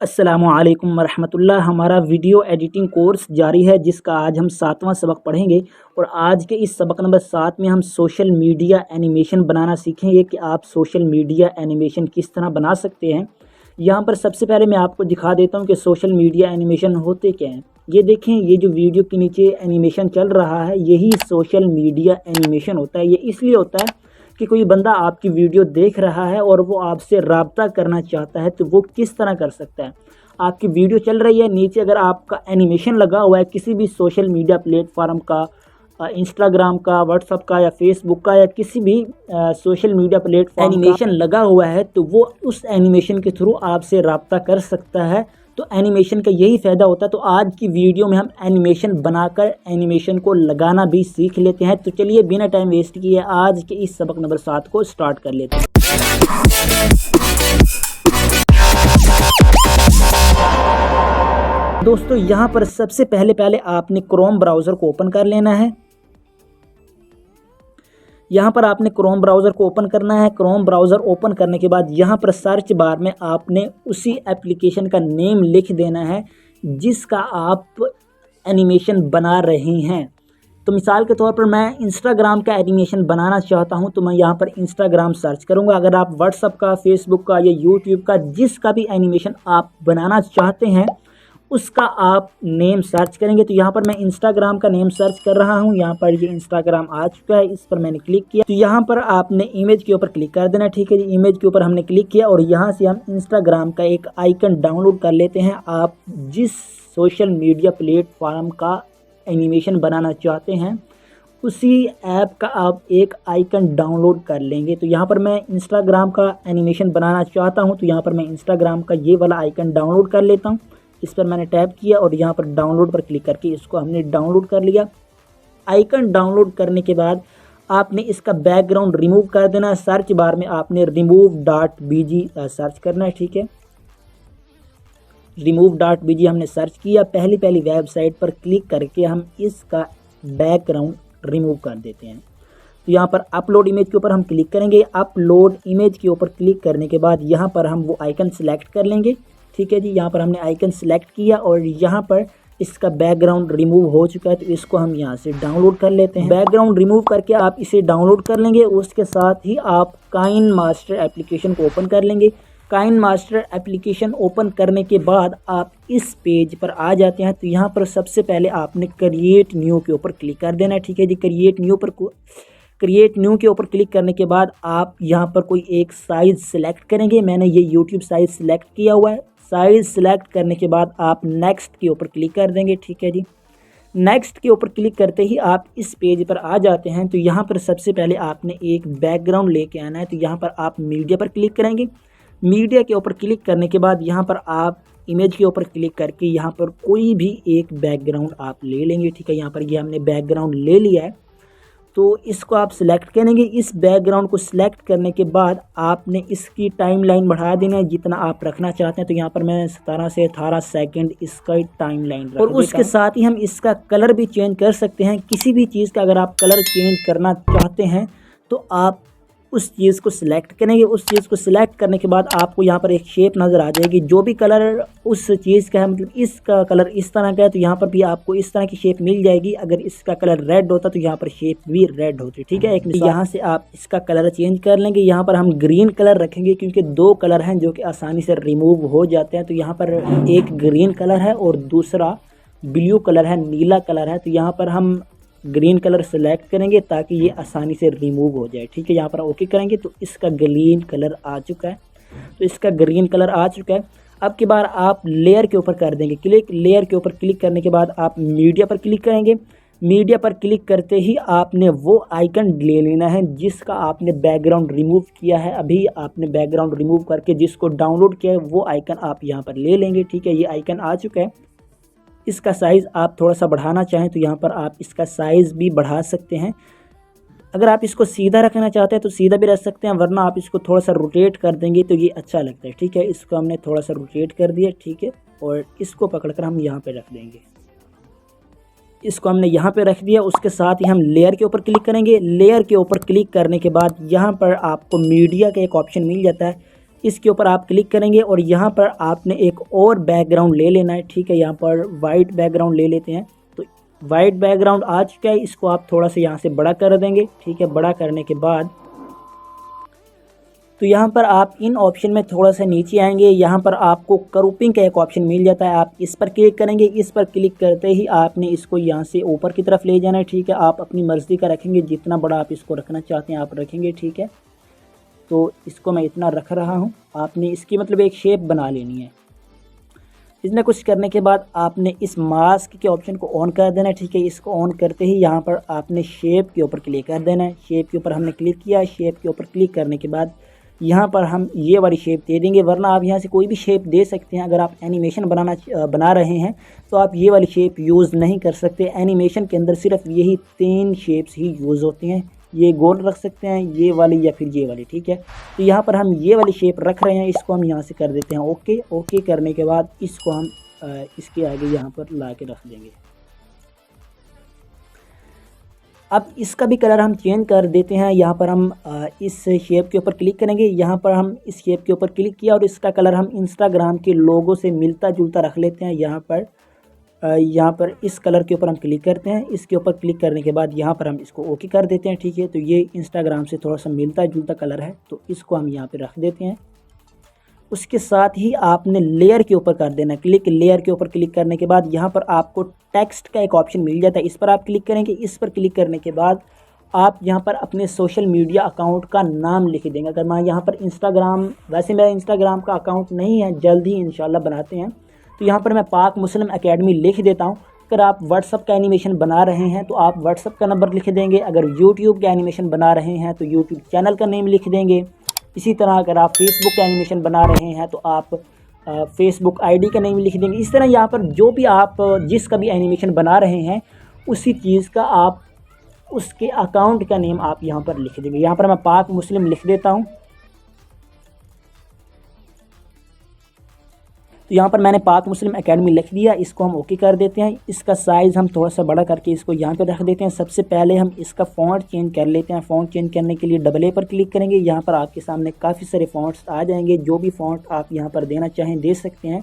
अस्सलामुअलैकुम वरहमतुल्लाह। हमारा video editing course जारी है जिसका आज हम 7वां सबक पढ़ेंगे और आज के इस सबक नंबर 7 में हम सोशल मीडिया एनिमेशन बनाना सीखेंगे कि आप सोशल मीडिया एनिमेशन किस तरह बना सकते हैं। यहाँ पर सबसे पहले मैं आपको दिखा देता हूँ कि सोशल मीडिया एनिमेशन होते क्या हैं। ये देखें, ये जो वीडियो के नीचे एनिमेशन चल रहा है यही सोशल मीडिया एनिमेशन होता है। ये इसलिए होता है कि कोई बंदा आपकी वीडियो देख रहा है और वो आपसे राब्ता करना चाहता है तो वो किस तरह कर सकता है। आपकी वीडियो चल रही है, नीचे अगर आपका एनिमेशन लगा हुआ है किसी भी सोशल मीडिया प्लेटफॉर्म का, इंस्टाग्राम का, व्हाट्सअप का या फेसबुक का या किसी भी सोशल मीडिया प्लेटफॉर्म एनिमेशन लगा हुआ है तो वो उस एनिमेशन के थ्रू आपसे राब्ता कर सकता है। तो एनिमेशन का यही फ़ायदा होता है। तो आज की वीडियो में हम एनिमेशन बनाकर एनिमेशन को लगाना भी सीख लेते हैं। तो चलिए बिना टाइम वेस्ट किए आज के इस सबक नंबर 7 को स्टार्ट कर लेते हैं। दोस्तों यहाँ पर सबसे पहले आपने क्रोम ब्राउज़र को ओपन कर लेना है। यहाँ पर आपने क्रोम ब्राउज़र को ओपन करना है। क्रोम ब्राउज़र ओपन करने के बाद यहाँ पर सर्च बार में आपने उसी एप्लीकेशन का नेम लिख देना है जिसका आप एनिमेशन बना रहे हैं। तो मिसाल के तौर पर मैं इंस्टाग्राम का एनिमेशन बनाना चाहता हूँ तो मैं यहाँ पर इंस्टाग्राम सर्च करूँगा। अगर आप व्हाट्सअप का, फेसबुक का या यूट्यूब का जिसका भी एनिमेशन आप बनाना चाहते हैं उसका आप नेम सर्च करेंगे। तो यहाँ पर मैं इंस्टाग्राम का नेम सर्च कर रहा हूँ। यहाँ पर ये इंस्टाग्राम आ चुका है, इस पर मैंने क्लिक किया। तो यहाँ पर आपने इमेज के ऊपर क्लिक कर देना। ठीक है जी, इमेज के ऊपर हमने क्लिक किया और यहाँ से हम इंस्टाग्राम का एक आइकन डाउनलोड कर लेते हैं। आप जिस सोशल मीडिया प्लेटफॉर्म का एनिमेशन बनाना चाहते हैं उसी ऐप का आप एक आइकन डाउनलोड कर लेंगे। तो यहाँ पर मैं इंस्टाग्राम का एनिमेशन बनाना चाहता हूँ तो यहाँ पर मैं इंस्टाग्राम का ये वाला आइकन डाउनलोड कर लेता हूँ। इस पर मैंने टैप किया और यहाँ पर डाउनलोड पर क्लिक करके इसको हमने डाउनलोड कर लिया। आइकन डाउनलोड करने के बाद आपने इसका बैकग्राउंड रिमूव कर देना है। सर्च बार में आपने remove.bg सर्च करना है। ठीक है, remove.bg हमने सर्च किया। पहली वेबसाइट पर क्लिक करके हम इसका बैकग्राउंड रिमूव कर देते हैं। तो यहाँ पर अपलोड इमेज के ऊपर हम क्लिक करेंगे। अपलोड इमेज के ऊपर क्लिक करने के बाद यहाँ पर हम वो आइकन सेलेक्ट कर लेंगे। ठीक है जी, यहाँ पर हमने आइकन सेलेक्ट किया और यहाँ पर इसका बैकग्राउंड रिमूव हो चुका है तो इसको हम यहाँ से डाउनलोड कर लेते हैं। बैकग्राउंड रिमूव करके आप इसे डाउनलोड कर लेंगे। उसके साथ ही आप काइन मास्टर एप्लीकेशन को ओपन कर लेंगे। काइन मास्टर एप्लीकेशन ओपन करने के बाद आप इस पेज पर आ जाते हैं। तो यहाँ पर सबसे पहले आपने क्रिएट न्यू के ऊपर क्लिक कर देना है। ठीक है जी, क्रिएट न्यू के ऊपर क्लिक करने के बाद आप यहाँ पर कोई एक साइज़ सिलेक्ट करेंगे। मैंने ये यूट्यूब साइज़ सिलेक्ट किया हुआ है। साइज़ सिलेक्ट करने के बाद आप नेक्स्ट के ऊपर क्लिक कर देंगे। ठीक है जी, नेक्स्ट के ऊपर क्लिक करते ही आप इस पेज पर आ जाते हैं। तो यहाँ पर सबसे पहले आपने एक बैकग्राउंड लेके आना है। तो यहाँ पर आप मीडिया पर क्लिक करेंगे। मीडिया के ऊपर क्लिक करने के बाद यहाँ पर आप इमेज के ऊपर क्लिक करके यहाँ पर कोई भी एक बैकग्राउंड आप ले लेंगे। ठीक है, यहाँ पर ये हमने बैकग्राउंड ले लिया है तो इसको आप सिलेक्ट करेंगे। इस बैकग्राउंड को सिलेक्ट करने के बाद आपने इसकी टाइमलाइन बढ़ा देना है जितना आप रखना चाहते हैं। तो यहाँ पर मैं 17 से 18 सेकंड इसका टाइमलाइन और उसके साथ ही हम इसका कलर भी चेंज कर सकते हैं। किसी भी चीज़ का अगर आप कलर चेंज करना चाहते हैं तो आप उस चीज़ को सिलेक्ट करेंगे। उस चीज़ को सिलेक्ट करने के बाद आपको यहाँ पर एक शेप नज़र आ जाएगी। जो भी कलर उस चीज़ का है, मतलब इसका कलर इस तरह का है तो यहाँ पर भी आपको इस तरह की शेप मिल जाएगी। अगर इसका कलर रेड होता तो यहाँ पर शेप भी रेड होती। ठीक है, एक यहाँ से आप इसका कलर चेंज कर लेंगे। यहाँ पर हम ग्रीन कलर रखेंगे क्योंकि दो कलर हैं जो कि आसानी से रिमूव हो जाते हैं। तो यहाँ पर एक ग्रीन कलर है और दूसरा ब्लू कलर है, नीला कलर है। तो यहाँ पर हम ग्रीन कलर सेलेक्ट करेंगे ताकि ये आसानी से रिमूव हो जाए। ठीक है, यहाँ पर ओके करेंगे तो इसका ग्रीन कलर आ चुका है। तो इसका ग्रीन कलर आ चुका है। अब की बार आप लेयर के ऊपर कर देंगे क्लिक। लेयर के ऊपर क्लिक करने के बाद आप मीडिया पर क्लिक करेंगे। मीडिया पर क्लिक करते ही आपने वो आइकन ले लेना है जिसका आपने बैकग्राउंड रिमूव किया है। अभी आपने बैकग्राउंड रिमूव करके जिसको डाउनलोड किया है वो आइकन आप यहाँ पर ले लेंगे। ठीक है, ये आइकन आ चुका है। इसका साइज़ आप थोड़ा सा बढ़ाना चाहें तो यहाँ पर आप इसका साइज़ भी बढ़ा सकते हैं। अगर आप इसको सीधा रखना चाहते हैं तो सीधा भी रख सकते हैं, वरना आप इसको थोड़ा सा रोटेट कर देंगे तो ये अच्छा लगता है। ठीक है, इसको हमने थोड़ा सा रोटेट कर दिया। ठीक है, और इसको पकड़कर हम यहाँ पे रख देंगे। इसको हमने यहाँ पे रख दिया। उसके साथ ही हम लेयर के ऊपर क्लिक करेंगे। लेयर के ऊपर क्लिक करने के बाद यहाँ पर आपको मीडिया का एक ऑप्शन मिल जाता है। इसके ऊपर आप क्लिक करेंगे और यहाँ पर आपने एक और बैकग्राउंड ले लेना है, ठीक है। यहाँ पर वाइट बैकग्राउंड ले लेते हैं। तो वाइट बैकग्राउंड आ चुका है, इसको आप थोड़ा सा यहाँ से बड़ा कर देंगे, ठीक है। बड़ा करने के बाद तो यहाँ पर आप इन ऑप्शन में थोड़ा सा नीचे आएंगे, यहाँ पर आपको क्रॉपिंग का एक ऑप्शन मिल जाता है, आप इस पर क्लिक करेंगे। इस पर क्लिक करते ही आपने इसको यहाँ से ऊपर की तरफ ले जाना है, ठीक है। आप अपनी मर्ज़ी का रखेंगे, जितना बड़ा आप इसको रखना चाहते हैं आप रखेंगे, ठीक है। तो इसको मैं इतना रख रहा हूँ। आपने इसकी मतलब एक शेप बना लेनी है। इतना कुछ करने के बाद आपने इस मास्क के ऑप्शन को ऑन कर देना है, ठीक है। इसको ऑन करते ही यहाँ पर आपने शेप के ऊपर क्लिक कर देना है। शेप के ऊपर हमने क्लिक किया। शेप के ऊपर क्लिक करने के बाद यहाँ पर हम ये वाली शेप दे देंगे, वरना आप यहाँ से कोई भी शेप दे सकते हैं। अगर आप एनिमेशन बना रहे हैं तो आप ये वाली शेप यूज़ नहीं कर सकते। एनिमेशन के अंदर सिर्फ यही 3 शेप्स ही यूज़ होती हैं। ये गोल रख सकते हैं, ये वाली या फिर ये वाली, ठीक है। तो यहाँ पर हम ये वाली शेप रख रहे हैं, इसको हम यहाँ से कर देते हैं ओके। ओके करने के बाद इसको हम इसके आगे यहाँ पर ला के रख देंगे। अब इसका भी कलर हम चेंज कर देते हैं। यहाँ पर हम इस शेप के ऊपर क्लिक करेंगे। यहाँ पर हम इस शेप के ऊपर क्लिक किया और इसका कलर हम इंस्टाग्राम के लोगो से मिलता जुलता रख लेते हैं। यहाँ पर इस कलर के ऊपर हम क्लिक करते हैं। इसके ऊपर क्लिक करने के बाद यहाँ पर हम इसको ओके कर देते हैं, ठीक है। तो ये इंस्टाग्राम से थोड़ा सा मिलता जुलता कलर है, तो इसको हम यहाँ पे रख देते हैं। उसके साथ ही आपने लेयर के ऊपर कर देना क्लिक। लेयर के ऊपर क्लिक करने के बाद यहाँ पर आपको टेक्स्ट का एक ऑप्शन मिल जाता है, इस पर आप क्लिक करेंगे। इस पर क्लिक करने के बाद आप यहाँ पर अपने सोशल मीडिया अकाउंट का नाम लिख देंगे। अगर मैं यहाँ पर इंस्टाग्राम, वैसे मेरा इंस्टाग्राम का अकाउंट नहीं है, जल्द ही इंशाल्लाह बनाते हैं, तो यहाँ पर मैं पाक मुस्लिम एकेडमी लिख देता हूँ। अगर आप व्हाट्सअप का एनिमेशन बना रहे हैं तो आप व्हाट्सअप का नंबर लिख देंगे। अगर यूट्यूब का एनिमेशन बना रहे हैं तो यूट्यूब चैनल का नेम लिख देंगे। इसी तरह अगर आप फेसबुक का एनिमेशन बना रहे हैं तो आप फेसबुक आईडी का नेम लिख देंगे। इस तरह यहाँ पर जो भी आप जिसका भी एनिमेशन बना रहे हैं उसी चीज़ का आप उसके अकाउंट का नेम आप यहाँ पर लिख देंगे। यहाँ पर मैं पाक मुस्लिम लिख देता हूँ। तो यहाँ पर मैंने पाक मुस्लिम एकेडमी लिख दिया। इसको हम ओके कर देते हैं। इसका साइज़ हम थोड़ा सा बड़ा करके इसको यहाँ पे रख देते हैं। सबसे पहले हम इसका फ़ॉन्ट चेंज कर लेते हैं। फ़ॉन्ट चेंज करने के लिए डबल ए पर क्लिक करेंगे। यहाँ पर आपके सामने काफ़ी सारे फ़ॉन्ट्स आ जाएंगे। जो भी फ़ॉन्ट आप यहाँ पर देना चाहें दे सकते हैं।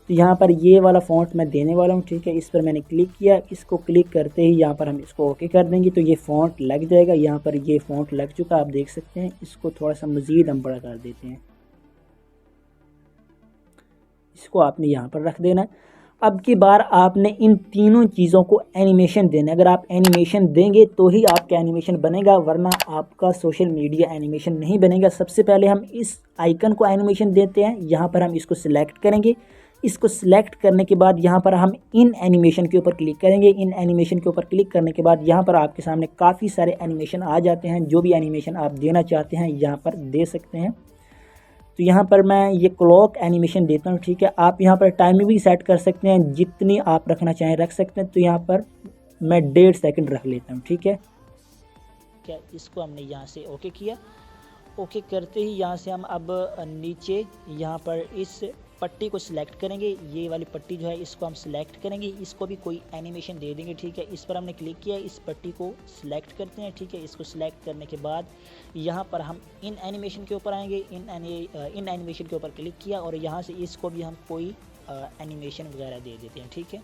तो यहाँ पर ये वाला फ़ॉन्ट मैं देने वाला हूँ, ठीक है। इस पर मैंने क्लिक किया। इसको क्लिक करते ही यहाँ पर हम इसको ओके कर देंगे तो ये फ़ॉन्ट लग जाएगा। यहाँ पर ये फ़ॉन्ट लग चुका, आप देख सकते हैं। इसको थोड़ा सा मज़ीद हम बड़ा कर देते हैं। इसको आपने यहाँ पर रख देना है। अब की बार आपने इन तीनों चीज़ों को एनिमेशन देना है। अगर आप एनिमेशन देंगे तो ही आपका एनिमेशन बनेगा, वरना आपका सोशल मीडिया एनिमेशन नहीं बनेगा। सबसे पहले हम इस आइकन को एनिमेशन देते हैं। यहाँ पर हम इसको सिलेक्ट करेंगे। इसको सिलेक्ट करने के बाद यहाँ पर हम इन एनिमेशन के ऊपर क्लिक करेंगे। इन एनिमेशन के ऊपर क्लिक करने के बाद यहाँ पर आपके सामने काफ़ी सारे एनिमेशन आ जाते हैं। जो भी एनिमेशन आप देना चाहते हैं यहाँ पर दे सकते हैं। तो यहाँ पर मैं ये क्लॉक एनिमेशन देता हूँ, ठीक है। आप यहाँ पर टाइमिंग भी सेट कर सकते हैं, जितनी आप रखना चाहें रख सकते हैं। तो यहाँ पर मैं 1.5 सेकंड रख लेता हूँ, ठीक है। क्या इसको हमने यहाँ से ओके किया। ओके करते ही यहाँ से हम अब नीचे यहाँ पर इस पट्टी को सिलेक्ट करेंगे। ये वाली पट्टी जो है इसको हम सिलेक्ट करेंगे। इसको भी कोई एनिमेशन दे देंगे, ठीक है। इस पर हमने क्लिक किया, इस पट्टी को सिलेक्ट करते हैं, ठीक है। इसको सिलेक्ट करने के बाद यहाँ पर हम इन एनिमेशन के ऊपर आएंगे। इन एनिमेशन के ऊपर क्लिक किया और यहाँ से इसको भी हम कोई एनिमेशन वगैरह दे देते हैं, ठीक है।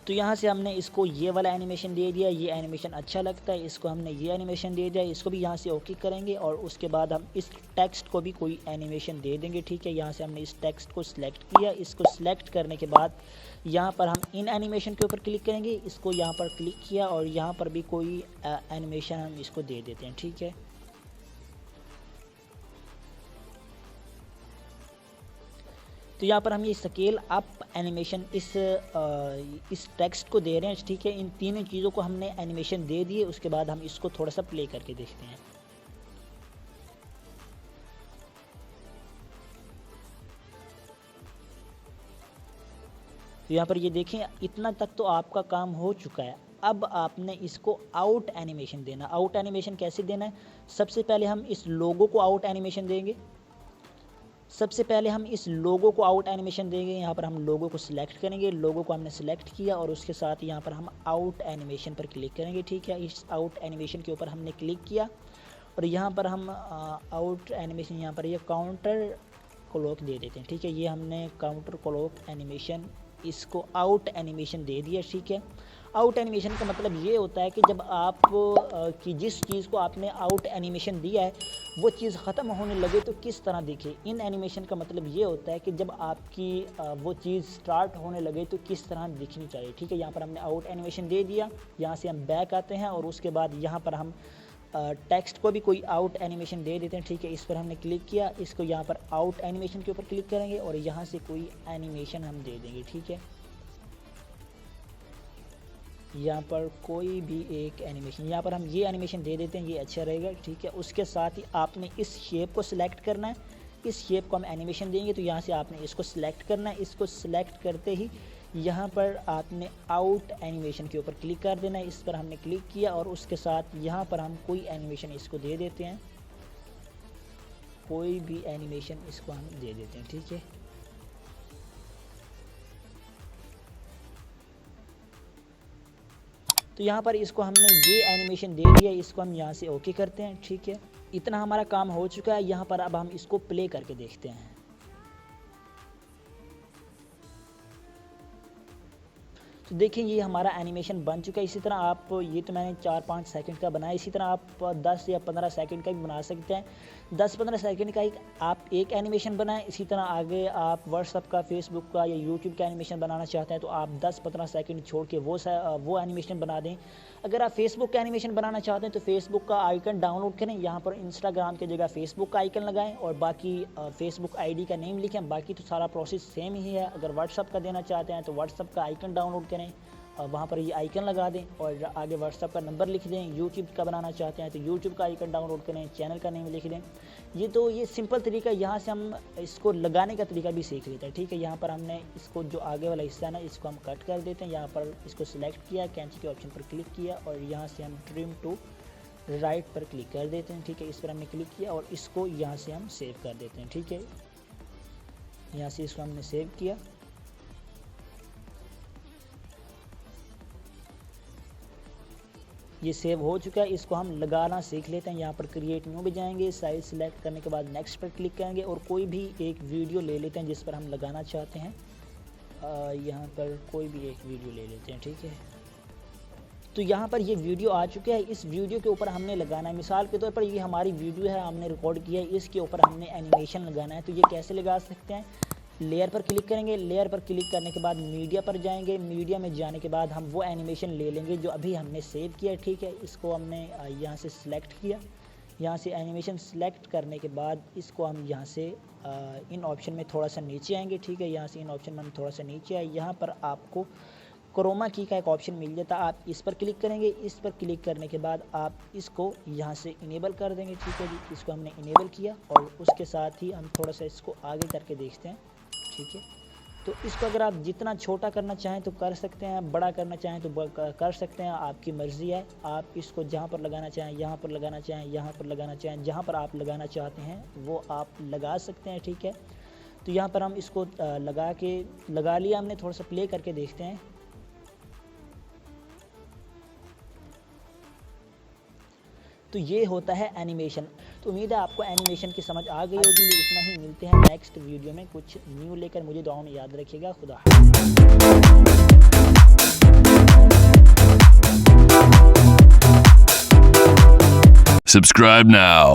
तो यहाँ से हमने इसको ये वाला एनिमेशन दे दिया। ये एनिमेशन अच्छा लगता है, इसको हमने ये एनिमेशन दे दिया। इसको भी यहाँ से ओके करेंगे और उसके बाद हम इस टेक्स्ट को भी कोई एनिमेशन दे देंगे, ठीक है। यहाँ से हमने इस टेक्स्ट को सिलेक्ट किया। इसको सिलेक्ट करने के बाद यहाँ पर हम इन एनिमेशन के ऊपर क्लिक करेंगे। इसको यहाँ पर क्लिक किया और यहाँ पर भी कोई एनिमेशन हम इसको दे देते हैं, ठीक है। तो यहाँ पर हम ये स्केल अप एनिमेशन इस टेक्स्ट को दे रहे हैं, ठीक है। इन तीनों चीज़ों को हमने एनिमेशन दे दिए। उसके बाद हम इसको थोड़ा सा प्ले करके देखते हैं। तो यहाँ पर ये देखें, इतना तक तो आपका काम हो चुका है। अब आपने इसको आउट एनिमेशन देना। आउट एनिमेशन कैसे देना है? सबसे पहले हम इस लोगो को आउट एनिमेशन देंगे। यहाँ पर हम लोगो को सिलेक्ट करेंगे। लोगो को हमने सिलेक्ट किया और उसके साथ यहाँ पर हम आउट एनिमेशन पर क्लिक करेंगे, ठीक है। इस आउट एनिमेशन के ऊपर हमने क्लिक किया और यहाँ पर हम आउट एनिमेशन, यहाँ पर ये काउंटर क्लॉक दे देते हैं। ठीक है, ये हमने काउंटर क्लॉक एनिमेशन इसको आउट एनिमेशन दे दिया। ठीक है, आउट एनिमेशन का मतलब ये होता है कि जब आप कि जिस चीज़ को आपने आउट एनिमेशन दिया है वो चीज़ ख़त्म होने लगे तो किस तरह दिखे। इन एनिमेशन का मतलब ये होता है कि जब आपकी वो चीज़ स्टार्ट होने लगे तो किस तरह दिखनी चाहिए। ठीक है, यहाँ पर हमने आउट एनिमेशन दे दिया। यहाँ से हम बैक आते हैं और उसके बाद यहाँ पर हम टेक्स्ट को भी कोई आउट एनिमेशन दे देते हैं। ठीक है, इस पर हमने क्लिक किया, इसको यहाँ पर आउट एनिमेशन के ऊपर क्लिक करेंगे और यहाँ से कोई एनिमेशन हम दे देंगे। ठीक है, यहाँ पर कोई भी एक एनिमेशन, यहाँ पर हम ये एनिमेशन दे देते हैं, ये अच्छा रहेगा। ठीक है, उसके साथ ही आपने इस शेप को सिलेक्ट करना है। इस शेप को हम एनिमेशन देंगे तो यहाँ से आपने इसको सिलेक्ट करना है। इसको सिलेक्ट करते ही यहाँ पर आपने आउट एनिमेशन के ऊपर क्लिक कर देना है। इस पर हमने क्लिक किया और उसके साथ यहाँ पर हम कोई एनिमेशन इसको दे देते हैं, कोई भी एनिमेशन इसको हम दे देते हैं। ठीक है, तो यहाँ पर इसको हमने ये एनिमेशन दे दिया, इसको हम यहाँ से ओके करते हैं। ठीक है, इतना हमारा काम हो चुका है। यहाँ पर अब हम इसको प्ले करके देखते हैं। तो देखिए ये हमारा एनिमेशन बन चुका है। इसी तरह आप, ये तो मैंने 4-5 सेकंड का बनाया, इसी तरह आप 10 या 15 सेकंड का भी बना सकते हैं। 10-15 सेकंड का आप एक एनिमेशन बनाएं। इसी तरह आगे आप व्हाट्सअप का, फेसबुक का या यूट्यूब का एनिमेशन बनाना चाहते हैं तो आप 10-15 सेकंड छोड़ के वो एनिमेशन बना दें। अगर आप फेसबुक का एनिमेशन बनाना चाहते हैं तो फेसबुक का आइकन डाउनलोड करें, यहाँ पर इंस्टाग्राम की जगह फेसबुक का आइकन लगाएं और बाकी फेसबुक आईडी का नेम लिखें। बाकी तो सारा प्रोसेस सेम ही है। अगर व्हाट्सअप का देना चाहते हैं तो व्हाट्सअप का आइकन डाउनलोड करें और वहाँ पर ये आइकन लगा दें और आगे व्हाट्सअप का नंबर लिख दें। यूट्यूब का बनाना चाहते हैं तो यूट्यूब का आइकन डाउनलोड करें, चैनल का नेम लिख दें। ये सिंपल तरीका। यहाँ से हम इसको लगाने का तरीका भी सीख लेते हैं। ठीक है, यहाँ पर हमने इसको जो आगे वाला हिस्सा है ना, इसको हम कट कर देते हैं। यहाँ पर इसको सिलेक्ट किया, कैंची के ऑप्शन पर क्लिक किया और यहाँ से हम ट्रिम टू राइट पर क्लिक कर देते हैं। ठीक है, इस पर हमने क्लिक किया और इसको यहाँ से हम सेव कर देते हैं। ठीक है, यहाँ से इसको हमने सेव किया। ये सेव हो चुका है। इसको हम लगाना सीख लेते हैं। यहाँ पर क्रिएट न्यू में जाएंगे, साइज सिलेक्ट करने के बाद नेक्स्ट पर क्लिक करेंगे और कोई भी एक वीडियो ले लेते हैं जिस पर हम लगाना चाहते हैं। यहाँ पर कोई भी एक वीडियो ले लेते हैं। ठीक है, तो यहाँ पर ये वीडियो आ चुका है। इस वीडियो के ऊपर हमने लगाना है, मिसाल के तौर पर ये हमारी वीडियो है, हमने रिकॉर्ड किया है, इसके ऊपर हमने एनिमेशन लगाना है। तो ये कैसे लगा सकते हैं? लेयर पर क्लिक करेंगे, लेयर पर क्लिक करने के बाद मीडिया पर जाएंगे। मीडिया में जाने के बाद हम वो एनिमेशन ले लेंगे जो अभी हमने सेव किया। ठीक है, इसको हमने यहाँ से सिलेक्ट किया। यहाँ से एनिमेशन सिलेक्ट करने के बाद इसको हम यहाँ से इन ऑप्शन में थोड़ा सा नीचे आएंगे। ठीक है, यहाँ से इन ऑप्शन में हम थोड़ा सा नीचे आए, यहाँ पर आपको क्रोमा की का एक ऑप्शन मिल जाता है, आप इस पर क्लिक करेंगे। इस पर क्लिक करने के बाद आप इसको यहाँ से इनेबल कर देंगे। ठीक है जी, इसको हमने इनेबल किया और उसके साथ ही हम थोड़ा सा इसको आगे करके देखते हैं। ठीक है, तो इसको अगर आप जितना छोटा करना चाहें तो कर सकते हैं, बड़ा करना चाहें तो कर सकते हैं, आपकी मर्ज़ी है। आप इसको जहाँ पर लगाना चाहें, यहाँ पर लगाना चाहें, यहाँ पर लगाना चाहें, जहाँ पर आप लगाना चाहते हैं वो आप लगा सकते हैं। ठीक है, तो यहाँ पर हम इसको लगा लिया हमने। थोड़ा सा प्ले करके देखते हैं। तो ये होता है एनिमेशन। तो उम्मीद है आपको एनिमेशन की समझ आ गई होगी। इतना ही, मिलते हैं नेक्स्ट वीडियो में कुछ न्यू लेकर। मुझे दुआओं में याद रखिएगा। खुदा Subscribe now.